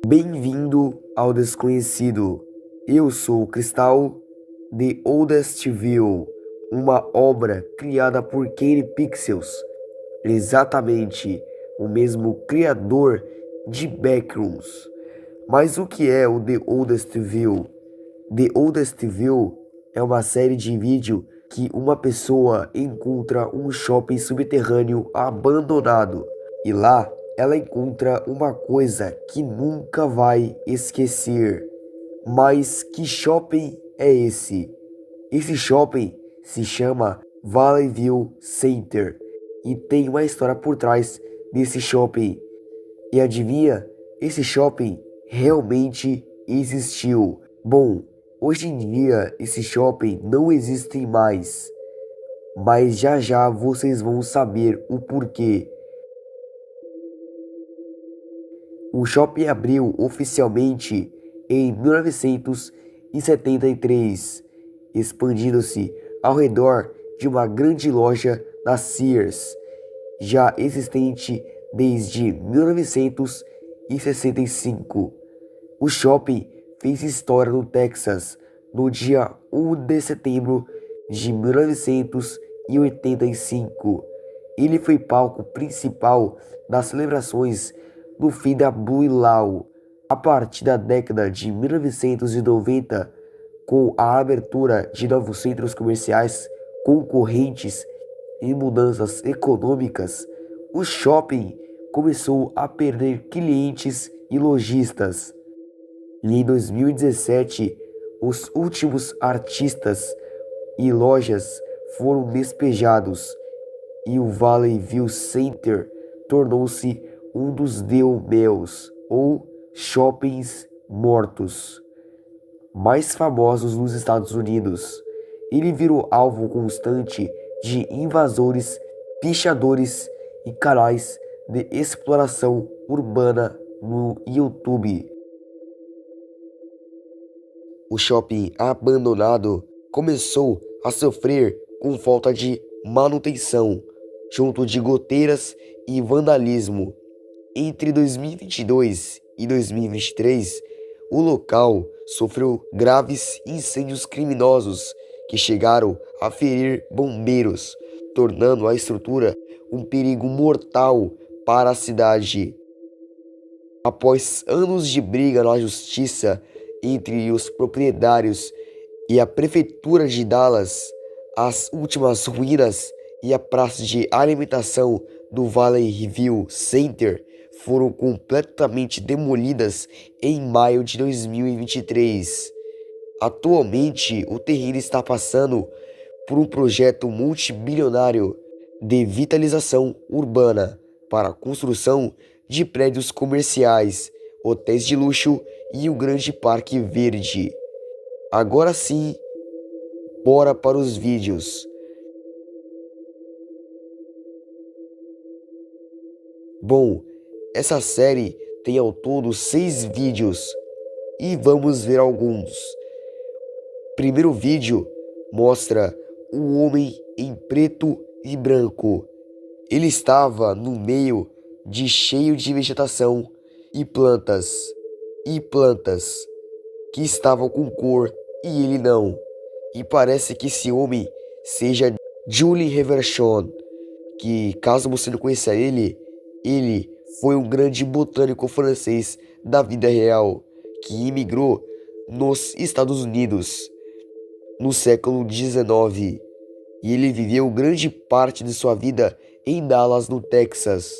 Bem-vindo ao desconhecido. Eu sou o Cristal, The Oldest View, uma obra criada por Kenny Pixels, exatamente o mesmo criador de Backrooms. Mas o que é o The Oldest View? The Oldest View é uma série de vídeo que uma pessoa encontra um shopping subterrâneo abandonado e lá ela encontra uma coisa que nunca vai esquecer. Mas que shopping é esse? Esse shopping se chama Valley View Center e tem uma história por trás desse shopping. E adivinha? Esse shopping realmente existiu. Bom, hoje em dia esse shopping não existe mais, mas já já vocês vão saber o porquê. O shopping abriu oficialmente em 1973, expandindo-se ao redor de uma grande loja da Sears, já existente desde 1965. O shopping fez história no Texas no dia 1 de setembro de 1985. Ele foi palco principal das celebrações do fim da Blue Law. A partir da década de 1990, com a abertura de novos centros comerciais concorrentes e mudanças econômicas, o shopping começou a perder clientes e lojistas. E em 2017, os últimos artistas e lojas foram despejados e o Valley View Center tornou-se um dos DeMeus, ou shoppings mortos, mais famosos nos Estados Unidos. Ele virou alvo constante de invasores, pichadores e canais de exploração urbana no YouTube. O shopping abandonado começou a sofrer com falta de manutenção, junto de goteiras e vandalismo. Entre 2022 e 2023, o local sofreu graves incêndios criminosos que chegaram a ferir bombeiros, tornando a estrutura um perigo mortal para a cidade. Após anos de briga na justiça entre os proprietários e a prefeitura de Dallas, as últimas ruínas e a praça de alimentação do Valley View Center foram completamente demolidas em maio de 2023. Atualmente, o terreno está passando por um projeto multibilionário de vitalização urbana para a construção de prédios comerciais, hotéis de luxo e um grande parque verde. Agora sim, bora para os vídeos. Bom, essa série tem ao todo 6 vídeos e vamos ver alguns. Primeiro vídeo mostra um homem em preto e branco. Ele estava no meio de cheio de vegetação e plantas que estavam com cor e ele não. E parece que esse homem seja Julie Reverchon, que caso você não conheça ele foi um grande botânico francês da vida real que imigrou nos Estados Unidos no século XIX e ele viveu grande parte de sua vida em Dallas, no Texas.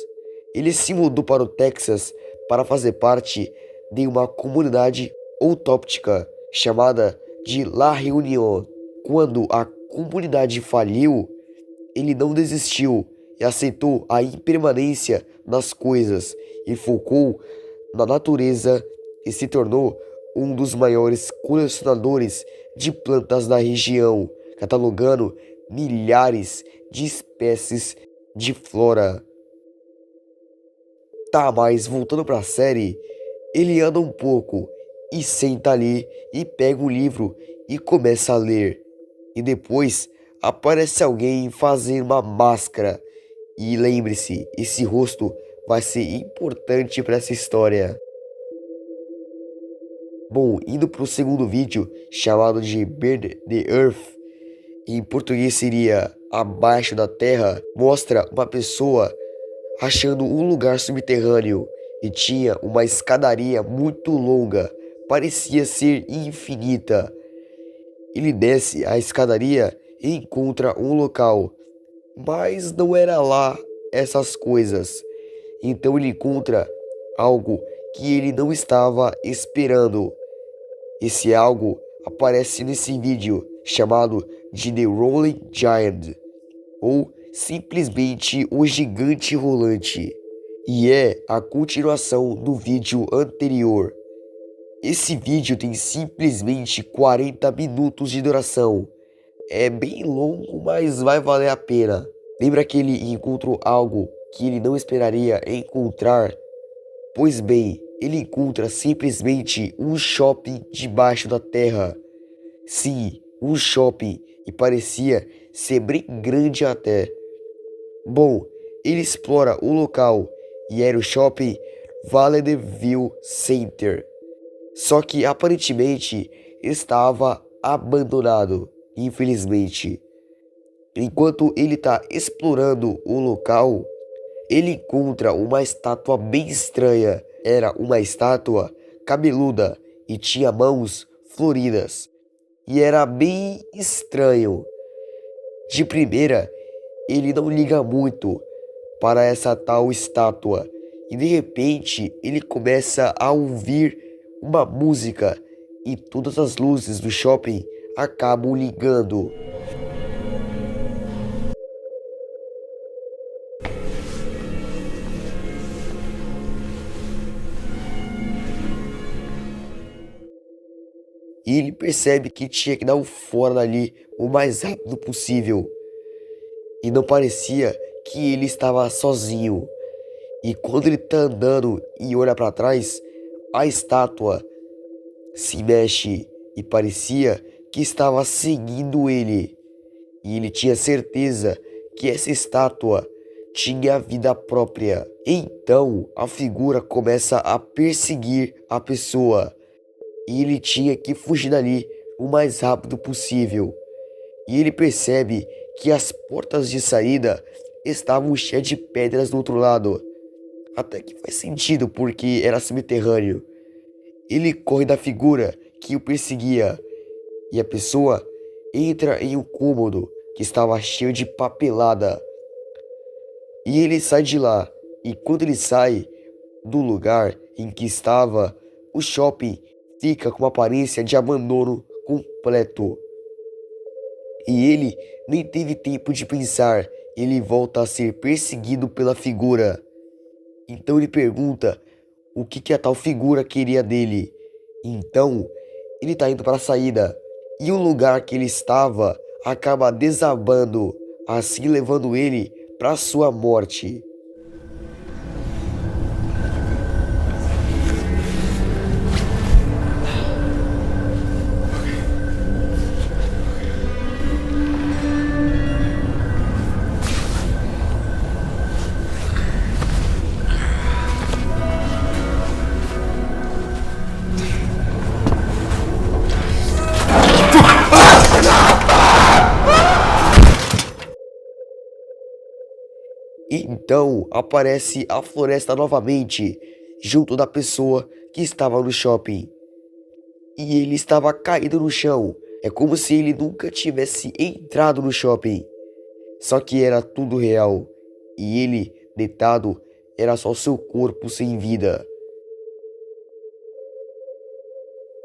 Ele se mudou para o Texas para fazer parte de uma comunidade utópica chamada de La Reunion. Quando a comunidade faliu, ele não desistiu e aceitou a impermanência das coisas e focou na natureza e se tornou um dos maiores colecionadores de plantas da região, catalogando milhares de espécies de flora. Tá, mas voltando para a série, ele anda um pouco e senta ali e pega um livro e começa a ler. E depois aparece alguém fazendo uma máscara. E lembre-se, esse rosto vai ser importante para essa história. Bom, indo para o segundo vídeo, chamado de Beneath the Earth, em português seria Abaixo da Terra, mostra uma pessoa achando um lugar subterrâneo e tinha uma escadaria muito longa, parecia ser infinita. Ele desce a escadaria e encontra um local, mas não era lá essas coisas. Então ele encontra algo que ele não estava esperando. Esse algo aparece nesse vídeo chamado de The Rolling Giant, ou simplesmente o gigante rolante, e é a continuação do vídeo anterior. Esse vídeo tem simplesmente 40 minutos de duração. É bem longo, mas vai valer a pena. Lembra que ele encontrou algo que ele não esperaria encontrar? Pois bem, ele encontra simplesmente um shopping debaixo da terra. Sim, um shopping, e parecia ser bem grande até. Bom, ele explora o local e era o shopping Valleyview Center. Só que aparentemente estava abandonado, infelizmente. Enquanto ele está explorando o local, ele encontra uma estátua bem estranha. Era uma estátua cabeluda e tinha mãos floridas. E era bem estranho. De primeira, ele não liga muito para essa tal estátua. E de repente, ele começa a ouvir uma música e todas as luzes do shopping acabam ligando. E ele percebe que tinha que dar um fora dali o mais rápido possível. E não parecia que ele estava sozinho. E quando ele tá andando e olha para trás, a estátua se mexe e parecia que estava seguindo ele. E ele tinha certeza que essa estátua tinha vida própria. Então a figura começa a perseguir a pessoa. E ele tinha que fugir dali o mais rápido possível. E ele percebe que as portas de saída estavam cheias de pedras do outro lado. Até que faz sentido porque era subterrâneo. Ele corre da figura que o perseguia e a pessoa entra em um cômodo que estava cheio de papelada. E ele sai de lá, e quando ele sai do lugar em que estava, o shopping fica com uma aparência de abandono completo. E ele nem teve tempo de pensar, ele volta a ser perseguido pela figura. Então ele pergunta o que a tal figura queria dele. Então ele está indo para a saída, e o lugar que ele estava acaba desabando, assim levando ele para sua morte. Então aparece a floresta novamente, junto da pessoa que estava no shopping. E ele estava caído no chão. É como se ele nunca tivesse entrado no shopping. Só que era tudo real. E ele, deitado, era só seu corpo sem vida.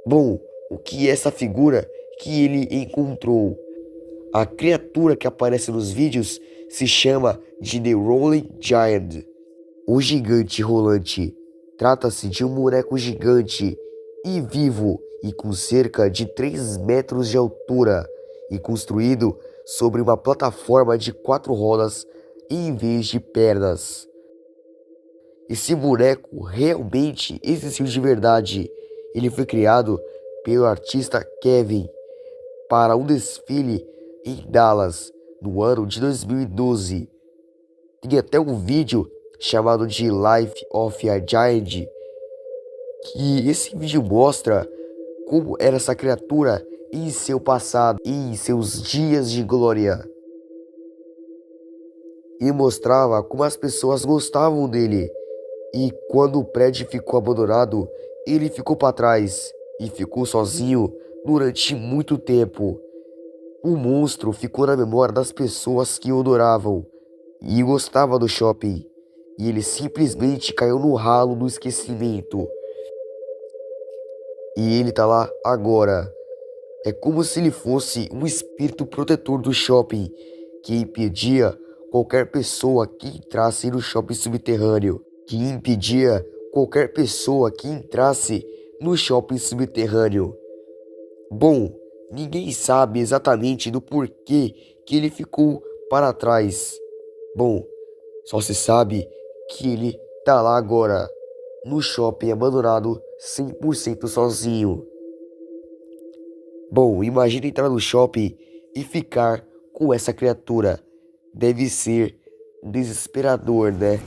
Bom, o que é essa figura que ele encontrou? A criatura que aparece nos vídeos se chama de The Rolling Giant, o gigante rolante. Trata-se de um boneco gigante e vivo e com cerca de 3 metros de altura e construído sobre uma plataforma de 4 rodas em vez de pernas. Esse boneco realmente existiu de verdade. Ele foi criado pelo artista Kevin para um desfile em Dallas no ano de 2012. Tem até um vídeo chamado de Life of a Giant, que esse vídeo mostra como era essa criatura em seu passado e em seus dias de glória. E mostrava como as pessoas gostavam dele. E quando o prédio ficou abandonado, ele ficou para trás e ficou sozinho durante muito tempo. O monstro ficou na memória das pessoas que o adoravam e gostava do shopping. E ele simplesmente caiu no ralo do esquecimento. E ele tá lá agora. É como se ele fosse um espírito protetor do shopping que impedia qualquer pessoa que entrasse no shopping subterrâneo. Que impedia qualquer pessoa que entrasse no shopping subterrâneo. Bom, ninguém sabe exatamente do porquê que ele ficou para trás. Bom, só se sabe que ele tá lá agora, no shopping abandonado, 100% sozinho. Bom, imagina entrar no shopping e ficar com essa criatura. Deve ser desesperador, né?